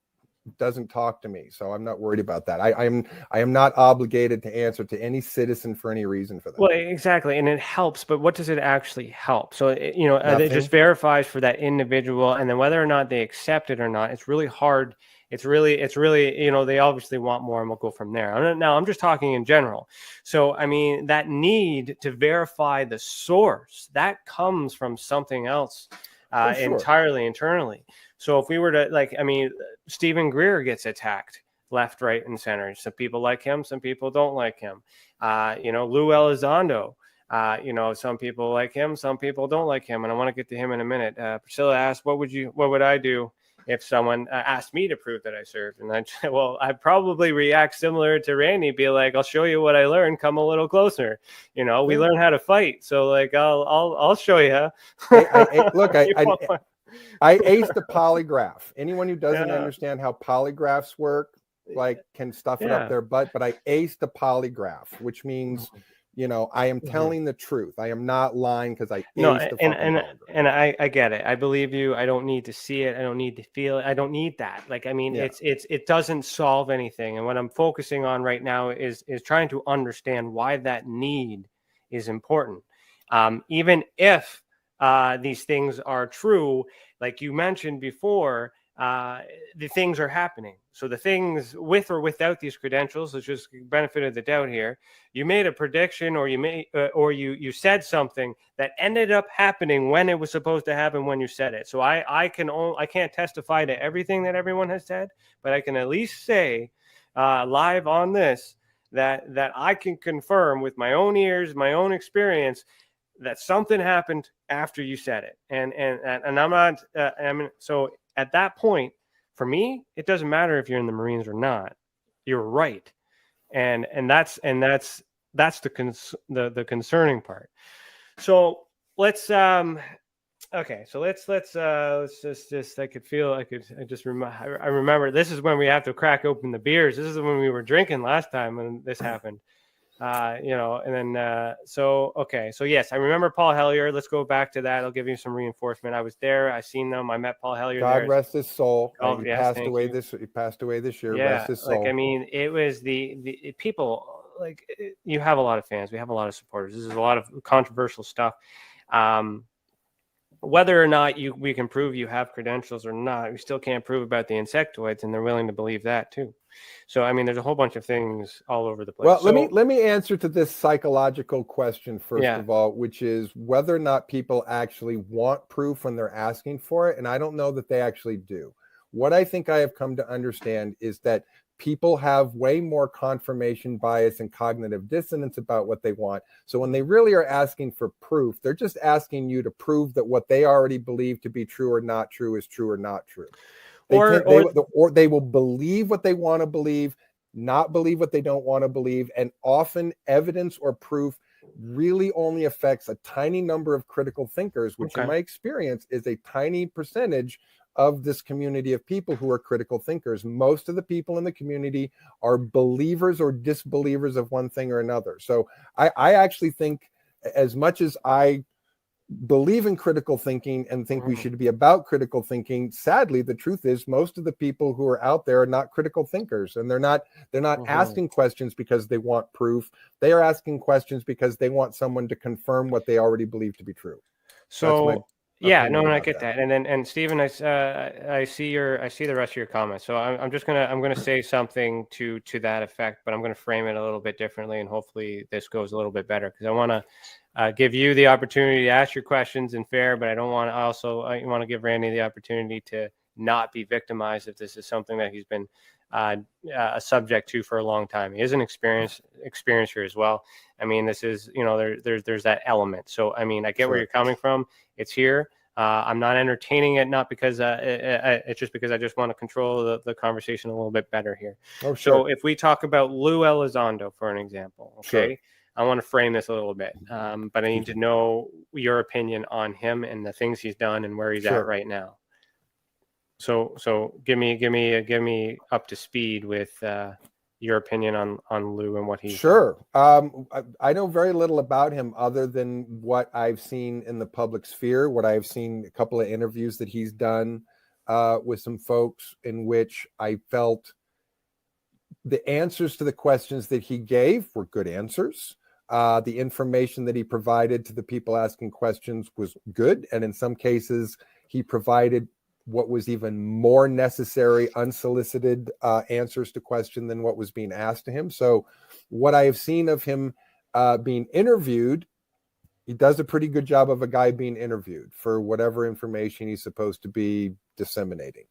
D: doesn't talk to me. So I'm not worried about that. I am not obligated to answer to any citizen for any reason for that.
A: Well, exactly. And it helps, but what does it actually help? So, it just verifies for that individual, and then whether or not they accept it or not, it's really hard It's really, you know, they obviously want more, and we'll go from there. Now, I'm just talking in general. So, I mean, that need to verify the source, that comes from something else entirely internally. So if we were to, like, I mean, Stephen Greer gets attacked left, right, and center. Some people like him, some people don't like him. You know, Lou Elizondo, you know, some people like him, some people don't like him. And I want to get to him in a minute. Priscilla asked, what would I do if someone asked me to prove that I served? And I'd probably react similar to Randy, be like, I'll show you what I learned. Come a little closer. You know, we learn how to fight. So like, I'll show you.
D: I aced a polygraph. Anyone who doesn't understand how polygraphs work, like, can stuff it up their butt, but I aced a polygraph, which means, you know, I am telling the truth. I am not lying because I aced the polygraph.
A: And I get it. I believe you. I don't need to see it. I don't need to feel it. I don't need that. Like, I mean, it doesn't solve anything. And what I'm focusing on right now is trying to understand why that need is important. Even if these things are true, like you mentioned before, the things are happening. So the things with or without these credentials, let's just benefit of the doubt here. You made a prediction, or you said something that ended up happening when it was supposed to happen when you said it. So I can't testify to everything that everyone has said, but I can at least say live on this that I can confirm with my own ears, my own experience, that something happened after you said it. And I'm not. I mean, so at that point, for me, it doesn't matter if you're in the Marines or not. You're right, and that's the concerning part. So let's okay. So let's just I remember this is when we have to crack open the beers. This is when we were drinking last time when this happened. You know, and then so yes, I remember Paul Hellyer. Let's go back to that. I'll give you some reinforcement. I was there. I seen them. I met Paul Hellyer.
D: God rest his soul.
A: Oh,
D: he passed away this year.
A: Yeah,
D: rest his soul.
A: like, I mean, it was the people, like, you have a lot of fans. We have a lot of supporters. This is a lot of controversial stuff. Whether or not we can prove you have credentials or not, we still can't prove about the insectoids, and they're willing to believe that too. So, I mean, there's a whole bunch of things all over the place.
D: Well, let me answer to this psychological question first of all, which is whether or not people actually want proof when they're asking for it. And I don't know that they actually do. What I think I have come to understand is that people have way more confirmation bias and cognitive dissonance about what they want. So when they really are asking for proof, they're just asking you to prove that what they already believe to be true or not true is true or not true. Or they will believe what they want to believe, not believe what they don't want to believe. And often evidence or proof really only affects a tiny number of critical thinkers, which in my experience is a tiny percentage of this community of people who are critical thinkers. Most of the people in the community are believers or disbelievers of one thing or another. So I actually think, as much as I believe in critical thinking and think we should be about critical thinking, sadly, the truth is most of the people who are out there are not critical thinkers, and they're not asking questions because they want proof. They are asking questions because they want someone to confirm what they already believe to be true.
A: So I get that. And Stephen, I see the rest of your comments. So I'm gonna say something to that effect, but I'm gonna frame it a little bit differently, and hopefully this goes a little bit better, because I want to give you the opportunity to ask your questions and fair, but I want to give Randy the opportunity to not be victimized if this is something that he's been a subject to for a long time. He is an experiencer as well. I mean, this is, you know, there's that element. So, I mean, I get where you're coming from. It's here. I'm not entertaining it, not because it's just because I just want to control the conversation a little bit better here.
D: Oh, sure.
A: So if we talk about Lou Elizondo, for an example, okay, sure. I want to frame this a little bit, but I need to know your opinion on him and the things he's done and where he's at right now. So give me up to speed with your opinion on Lou and what he's
D: sure. I know very little about him other than what I've seen in the public sphere, what I've seen a couple of interviews that he's done with some folks in which I felt the answers to the questions that he gave were good answers. The information that he provided to the people asking questions was good. And in some cases, he provided what was even more necessary, unsolicited answers to question than what was being asked to him. So what I have seen of him being interviewed, he does a pretty good job of a guy being interviewed for whatever information he's supposed to be disseminating.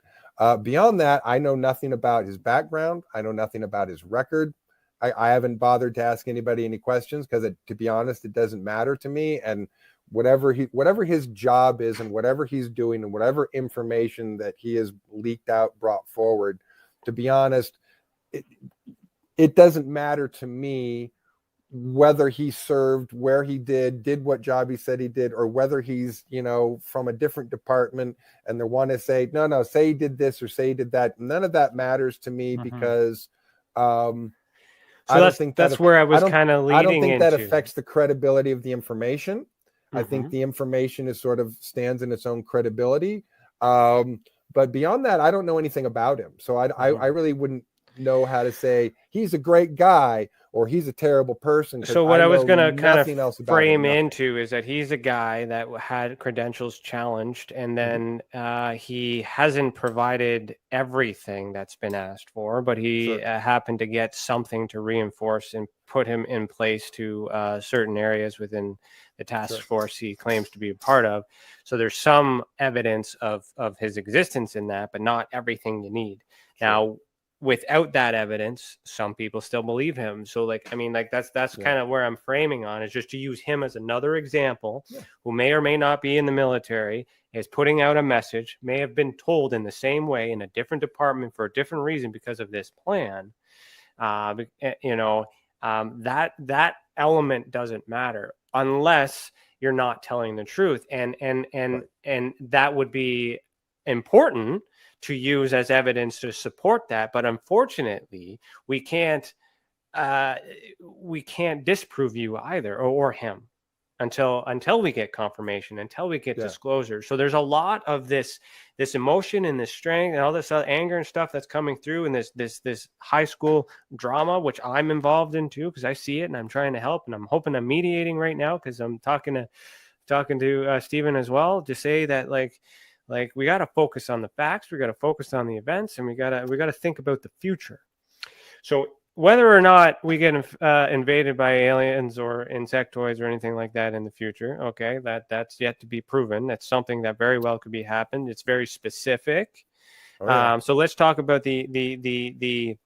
D: Beyond that, I know nothing about his background. I know nothing about his record. I haven't bothered to ask anybody any questions because, to be honest, it doesn't matter to me. And whatever his job is and whatever he's doing and whatever information that he has leaked out, brought forward, to be honest, it doesn't matter to me whether he served, where he did what job he said he did, or whether he's, from a different department and they want to say, no, say he did this or say he did that. None of that matters to me because
A: so that's where I was kind of leading.
D: I don't think
A: into.
D: that affects the credibility of the information. I think the information is sort of stands in its own credibility. But beyond that, I don't know anything about him. So I really wouldn't know how to say he's a great guy or he's a terrible person.
A: So what I was going to kind of frame into is that he's a guy that had credentials challenged, and then he hasn't provided everything that's been asked for, but he happened to get something to reinforce and put him in place to certain areas within the task force he claims to be a part of. So there's some evidence of his existence in that, but not everything you need. Now, without that evidence, some people still believe him. So that's kind of where I'm framing on, is just to use him as another example who may or may not be in the military, is putting out a message, may have been told in the same way in a different department for a different reason because of this plan. That element doesn't matter unless you're not telling the truth. And that would be important to use as evidence to support that, but unfortunately, we can't disprove you either or him until we get confirmation, until we get disclosure. So there's a lot of this emotion and this strength and all this anger and stuff that's coming through in this high school drama, which I'm involved in too because I see it and I'm trying to help, and I'm hoping I'm mediating right now because I'm talking to Stephen as well to say that like we got to focus on the facts, we got to focus on the events, and we got to think about the future. So whether or not we get invaded by aliens or insectoids or anything like that in the future, okay, that's yet to be proven. That's something that very well could be happened. It's very specific. So let's talk about the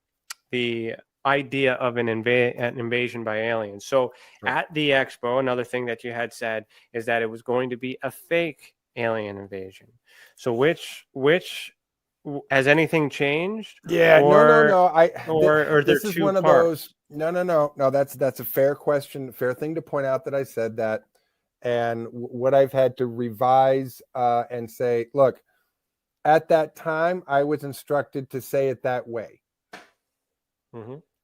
A: idea of an invasion by aliens. So at the expo, another thing that you had said is that it was going to be a fake alien invasion. So which has anything changed?
D: Yeah,
A: no.
D: This is one of those. No. That's a fair question, fair thing to point out that I said that, and what I've had to revise and say. Look, at that time, I was instructed to say it that way.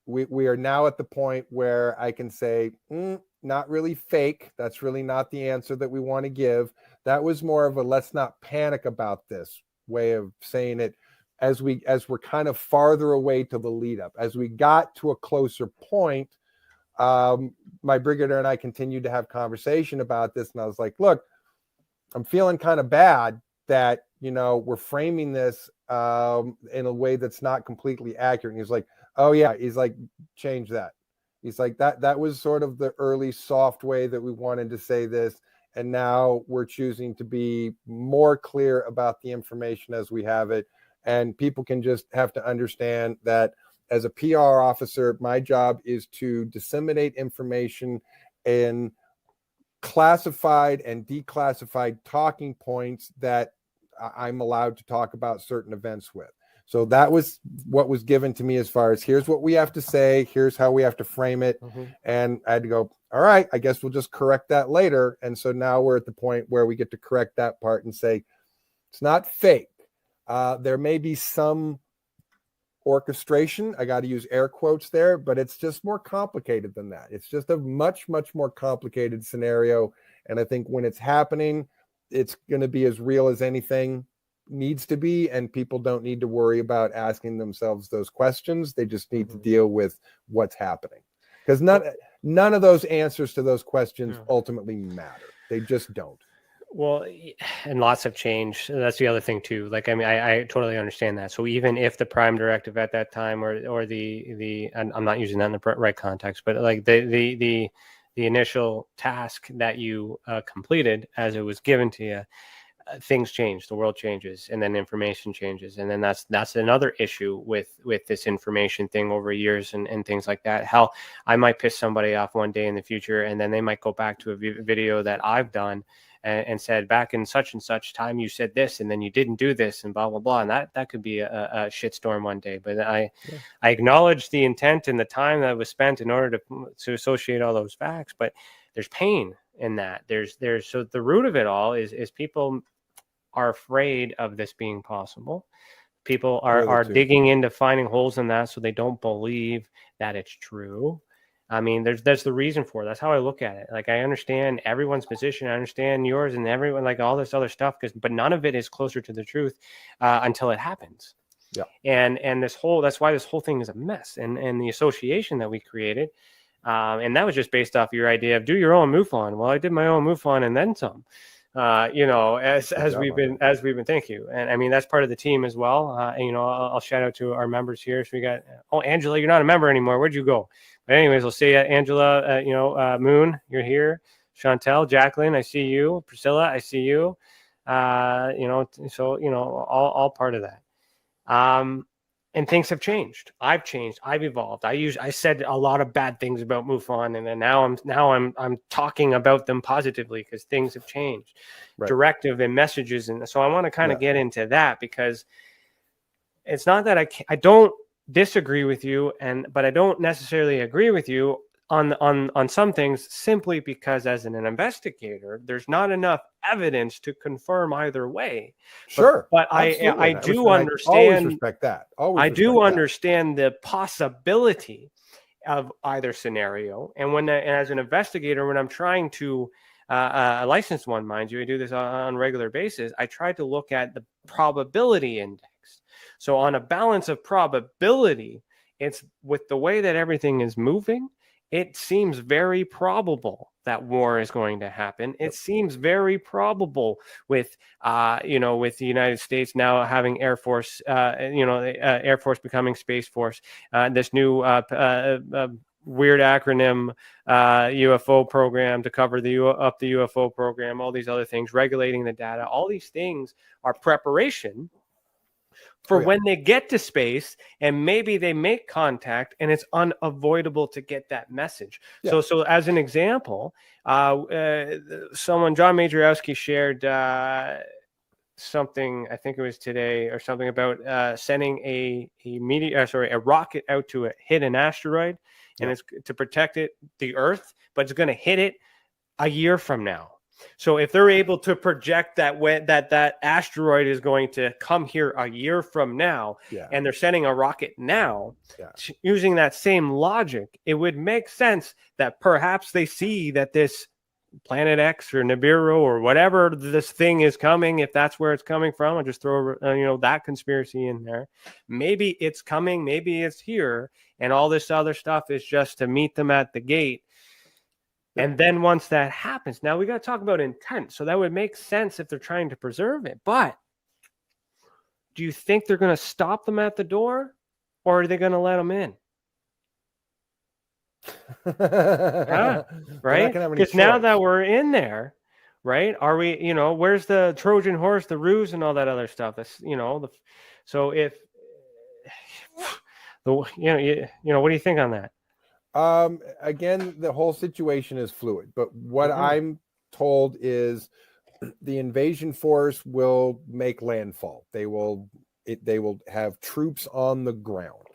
D: We are now at the point where I can say, not really fake. That's really not the answer that we want to give. That was more of a let's not panic about this way of saying it as we're kind of farther away to the lead up. As we got to a closer point, my brigadier and I continued to have conversation about this. And I was like, look, I'm feeling kind of bad that, we're framing this in a way that's not completely accurate. And he's like, oh yeah. He's like, change that. He's like, that was sort of the early soft way that we wanted to say this. And now we're choosing to be more clear about the information as we have it. And people can just have to understand that as a PR officer, my job is to disseminate information in classified and declassified talking points that I'm allowed to talk about certain events with. So that was what was given to me as far as here's what we have to say, here's how we have to frame it. And I had to go, all right, I guess we'll just correct that later. And so now we're at the point where we get to correct that part and say, it's not fake. There may be some orchestration. I got to use air quotes there, but it's just more complicated than that. It's just a much, much more complicated scenario. And I think when it's happening, it's going to be as real as anything needs to be, and people don't need to worry about asking themselves those questions. They just need to deal with what's happening, because none of those answers to those questions ultimately matter. They just don't.
A: Well, and lots have changed. That's the other thing too. Like, I mean, I totally understand that. So even if the prime directive at that time, or the, and I'm not using that in the right context, but like the initial task that you completed as it was given to you, things change, the world changes, and then information changes, and then that's another issue with this information thing over years and things like that. How I might piss somebody off one day in the future, and then they might go back to a video that I've done and said, back in such and such time you said this, and then you didn't do this, and blah blah blah, and that could be a shitstorm one day. But I acknowledge the intent and the time that was spent in order to associate all those facts, but there's pain in that. There's so the root of it all is people are afraid of this being possible. People are digging into finding holes in that, so they don't believe that it's true. I mean, there's the reason for it. That's how I look at it. Like, I understand everyone's position. I understand yours and everyone, like all this other stuff, but none of it is closer to the truth until it happens.
D: Yeah.
A: And that's why this whole thing is a mess. And the association that we created, and that was just based off your idea of do your own MUFON. Well, I did my own MUFON and then some. As we've been, thank you. And I mean, that's part of the team as well. And, I'll shout out to our members here. So we got, Angela, you're not a member anymore. Where'd you go? But anyways, I'll see you, Angela, Moon, you're here. Chantel, Jacqueline, I see you. Priscilla, I see you. All part of that. And things have changed. I've changed. I've evolved. I said a lot of bad things about MUFON, and then now I'm talking about them positively because things have changed. Right. Directive and messages, and so I want to kind of get into that, because it's not that I don't disagree with you, but I don't necessarily agree with you on some things, simply because as an investigator, there's not enough evidence to confirm either way.
D: Sure.
A: But I do understand.
D: Always respect that.
A: I do understand the possibility of either scenario. And as an investigator, when I'm trying to a licensed one, mind you, I do this on a regular basis, I try to look at the probability index. So on a balance of probability, it's with the way that everything is moving, it seems very probable that war is going to happen. It seems very probable with the United States now having Air Force, Air Force becoming Space Force, this new weird acronym UFO program to cover the UFO program, all these other things, regulating the data. All these things are preparation for when they get to space, and maybe they make contact, and it's unavoidable to get that message. Yeah. So as an example, John Majorowski shared something, I think it was today or something, about sending a rocket out to hit an asteroid, and it's to protect the Earth, but it's going to hit it a year from now. So if they're able to project that asteroid is going to come here a year from now, and they're sending a rocket now, using that same logic, it would make sense that perhaps they see that this Planet X or Nibiru or whatever this thing is coming, if that's where it's coming from. I'll just throw that conspiracy in there. Maybe it's coming, maybe it's here, and all this other stuff is just to meet them at the gate. And then once that happens, now we got to talk about intent. So that would make sense if they're trying to preserve it. But do you think they're going to stop them at the door, or are they going to let them in? Right? Because now that we're in there, right? Are we, where's the Trojan horse, the ruse, and all that other stuff? That's, so if, what do you think on that?
D: Again, the whole situation is fluid, but what I'm told is the invasion force will make landfall. They will have troops on the ground,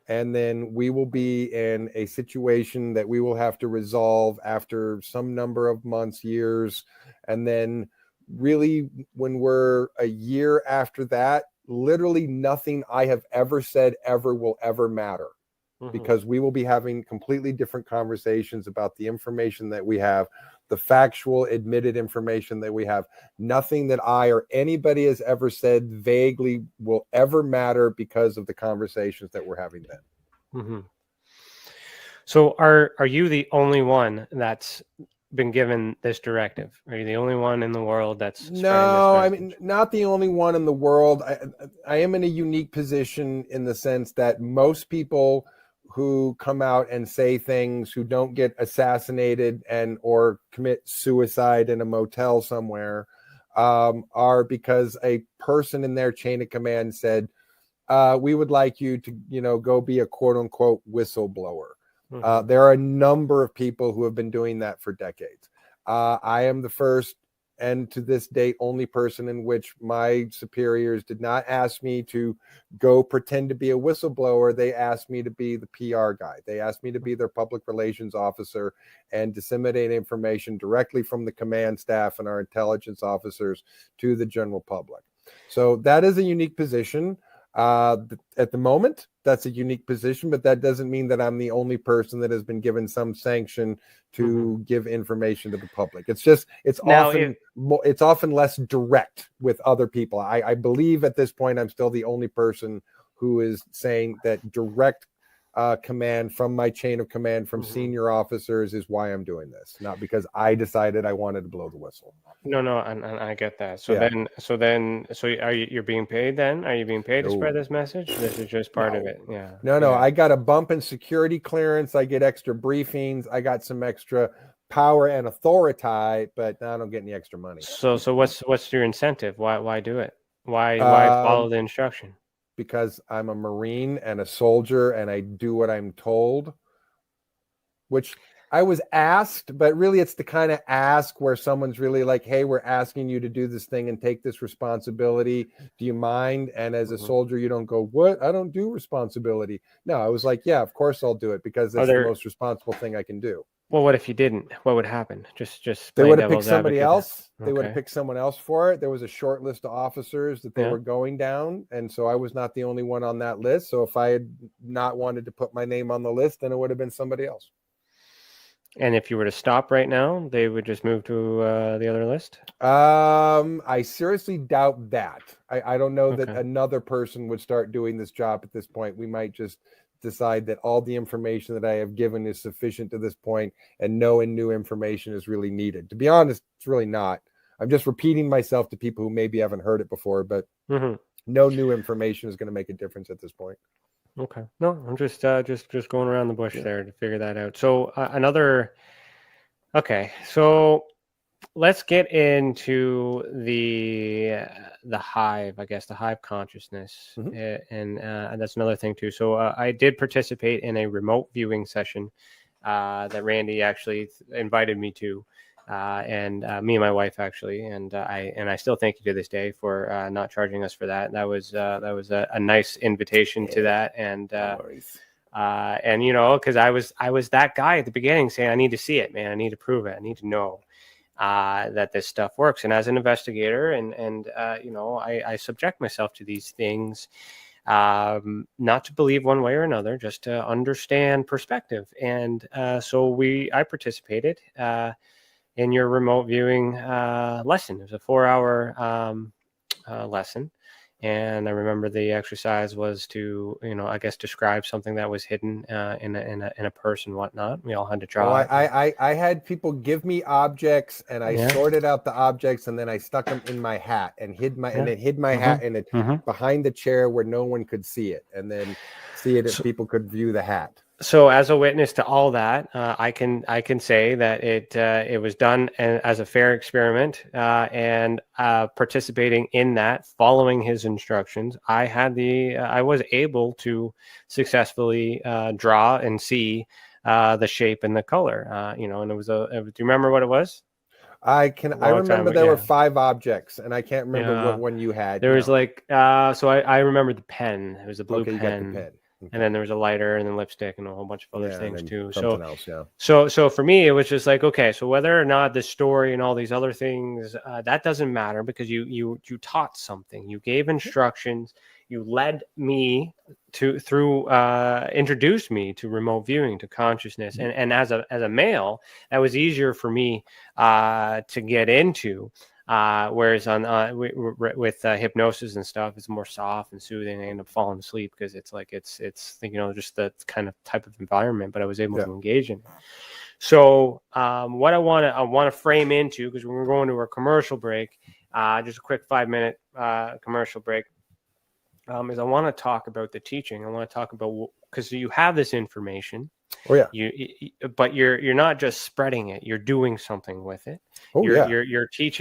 D: and then we will be in a situation that we will have to resolve after some number of months, years, and then really when we're a year after that, literally nothing I have ever said ever will ever matter. Because we will be having completely different conversations about the information that we have, the factual admitted information that we have. Nothing that I or anybody has ever said vaguely will ever matter because of the conversations that we're having then.
A: So are you the only one that's been given this directive? Are you the only one in the world that's spreading this
D: No, I
A: message?
D: mean, not the only one in the world. I am in a unique position in the sense that most people who come out and say things, who don't get assassinated and or commit suicide in a motel somewhere, are because a person in their chain of command said, we would like you to, go be a quote unquote whistleblower. There are a number of people who have been doing that for decades. I am the first and to this date only person in which my superiors did not ask me to go pretend to be a whistleblower. They asked me to be the PR guy. They asked me to be their public relations officer and disseminate information directly from the command staff and our intelligence officers to the general public. So that is a unique position. At the moment, that's a unique position, but that doesn't mean that I'm the only person that has been given some sanction to give information to the public. It's just, it's often less direct with other people. I believe at this point, I'm still the only person who is saying that direct command from my chain of command from senior officers is why I'm doing this, not because I decided I wanted to blow the whistle.
A: No, and I get that. So you're being paid then? Are you being paid to spread this message? This is just part of it. Yeah.
D: No. I got a bump in security clearance. I get extra briefings. I got some extra power and authority, but I don't get any extra money.
A: So what's your incentive? Why do it? Why follow the instruction?
D: Because I'm a Marine and a soldier and I do what I'm told, which I was asked, but really it's the kind of ask where someone's really like, hey, we're asking you to do this thing and take this responsibility. Do you mind? And as a soldier, you don't go, what? I don't do responsibility. No, I was like, yeah, of course I'll do it because that's the most responsible thing I can do.
A: Well, what if you didn't? What would happen? Just
D: they would have picked somebody else. They would have picked someone else for it. There was a short list of officers that they were going down, and so I was not the only one on that list. So if I had not wanted to put my name on the list, then it would have been somebody else.
A: And if you were to stop right now, they would just move to the other list?
D: I seriously doubt that. I don't know that another person would start doing this job at this point. We might just decide that all the information that I have given is sufficient to this point and no new information is really needed. To be honest, it's really not. I'm just repeating myself to people who maybe haven't heard it before, but no new information is going to make a difference at this point.
A: Okay. No, I'm just going around the bush there to figure that out. So so let's get into the hive, I guess, the hive consciousness, and that's another thing too. So I did participate in a remote viewing session that Randy actually invited me to, and me and my wife actually, and I still thank you to this day for not charging us for that. That was a nice invitation to that, and because I was that guy at the beginning saying I need to see it, man, I need to prove it, I need to know that this stuff works. And as an investigator, and I subject myself to these things, not to believe one way or another, just to understand perspective. And so I participated in your remote viewing lesson. It was a 4-hour lesson. And I remember the exercise was to, I guess, describe something that was hidden in a purse and whatnot. We all had to draw.
D: Well, I had people give me objects, and I sorted out the objects, and then I stuck them in my hat and hid my hat in it behind the chair where no one could see it, and then see it if people could view the hat.
A: So, as a witness to all that, I can say that it was done as a fair experiment, and participating in that, following his instructions, I was able to successfully draw and see the shape and the color. And it was do you remember what it was?
D: I remember there were 5 objects, and I can't remember what one you had.
A: There was so I remember the pen. It was a blue pen. You got the pen. And then there was a lighter and then lipstick and a whole bunch of other things too. So for me, it was just like, okay, so whether or not the story and all these other things, that doesn't matter, because you taught something, you gave instructions, you led me introduced me to remote viewing, to consciousness. And as a male, that was easier for me to get into. Whereas with hypnosis and stuff, it's more soft and soothing. I end up falling asleep because it's just the kind of type of environment, but I was able to engage in it. So what I want to frame into, because we're going to a commercial break, just a quick 5-minute commercial break, is I want to talk about the teaching. I want to talk about, because you have this information.
D: Oh yeah.
A: But you're not just spreading it. You're doing something with it.
D: Oh yeah.
A: You're teaching